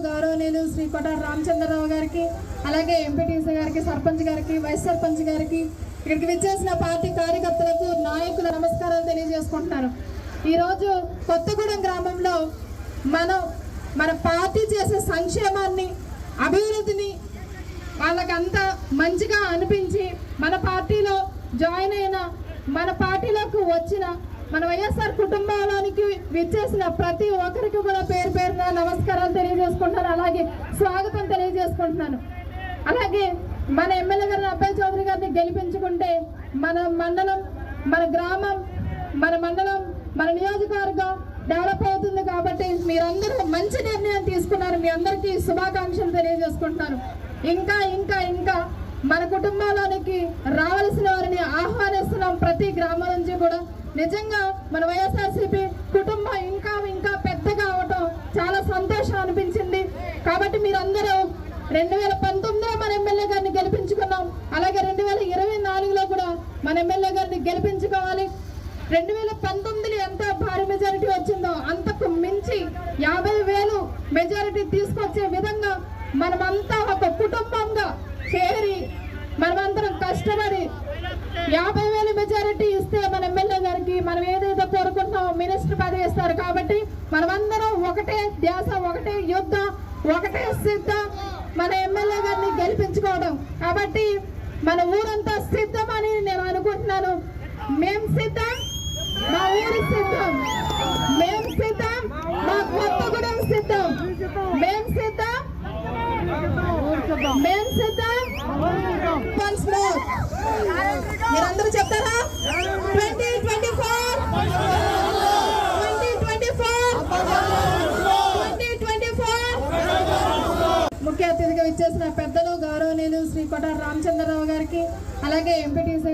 గౌరవనీయులు శ్రీ కొటారి రామచంద్రరావు గారికి, అలాగే ఎంపీటీసీ గారికి, సర్పంచ్ గారికి, వైస్ సర్పంచ్ గారికి, ఇక్కడికి విచ్చేసిన పార్టీ కార్యకర్తలకు, నాయకుల నమస్కారాలు తెలియజేసుకుంటున్నాను. ఈరోజు కొత్తగూడెం గ్రామంలో మన పార్టీ చేసే సంక్షేమాన్ని, అభివృద్ధిని వాళ్ళకంతా మంచిగా అనిపించి మన పార్టీలో జాయిన్ అయిన, మన పార్టీలోకి వచ్చిన మన వైఎస్ఆర్ కుటుంబానికి విచ్చేసిన ప్రతి ఒక్కరికి కూడా పేరు పేరున నమస్కారాలు తెలియజేసుకుంటున్నాను, అలాగే స్వాగతం తెలియజేసుకుంటున్నాను. అలాగే మన ఎమ్మెల్యే గారిని అబ్బాయి చౌదరి గారిని గెలిపించుకుంటే మన మండలం, మన గ్రామం, మన మండలం, మన నియోజకవర్గం డెవలప్ అవుతుంది. కాబట్టి మీరందరూ మంచి నిర్ణయం తీసుకున్నారు. మీ అందరికీ శుభాకాంక్షలు తెలియజేసుకుంటున్నాను. ఇంకా ఇంకా ఇంకా మన కుటుంబాలకి రావాల్సిన వారిని ఆహ్వానిస్తున్నాం ప్రతి గ్రామం నుంచి కూడా. నిజంగా మన వైఎస్ఆర్సీపీ కుటుంబం ఇంకా ఇంకా పెద్దగా అవటం చాలా సంతోషం అనిపించింది. కాబట్టి మీరందరూ 2019లో మన ఎమ్మెల్యే గారిని గెలిపించుకున్నాం, అలాగే 2024లో కూడా మన ఎమ్మెల్యే గారిని గెలిపించుకోవాలి. 2019లో ఎంత భారీ మెజారిటీ వచ్చిందో అంతకు మించి 50,000 మెజారిటీ తీసుకొచ్చే విధంగా మనమంతా ఒక కుటుంబంగా చేరి మనమందరం కష్టపడి 50,000 మెజారిటీ ఇస్తే మన ఎమ్మెల్యే గారికి మనం ఏదైతే కోరుకుంటున్నామో మినిస్టర్ పదవి ఇస్తారు. కాబట్టి మనమందరం ఒకటే ధ్యాస, ఒకటే యుద్ధం, ఒకటే సిద్ధం మన ఎమ్మెల్యే గారిని గెలిపించుకోవడం. కాబట్టి మన ఊరంతా సిద్ధమని నేను అనుకుంటున్నాను. మేం సిద్ధం, మా ఊరి సిద్ధం, మేం సిద్ధం, మా కొత్తగూడెం సిద్ధం, మేం సిద్ధం, మేం సిద్ధం. మీరందరూ చెప్తారా? 2024 ముఖ్య అతిథిగా ఇచ్చేసిన పెద్దలు గౌరవనీయులు శ్రీ కొటారి రామచంద్రరావు గారికి, అలాగే ఎంపీటీసీ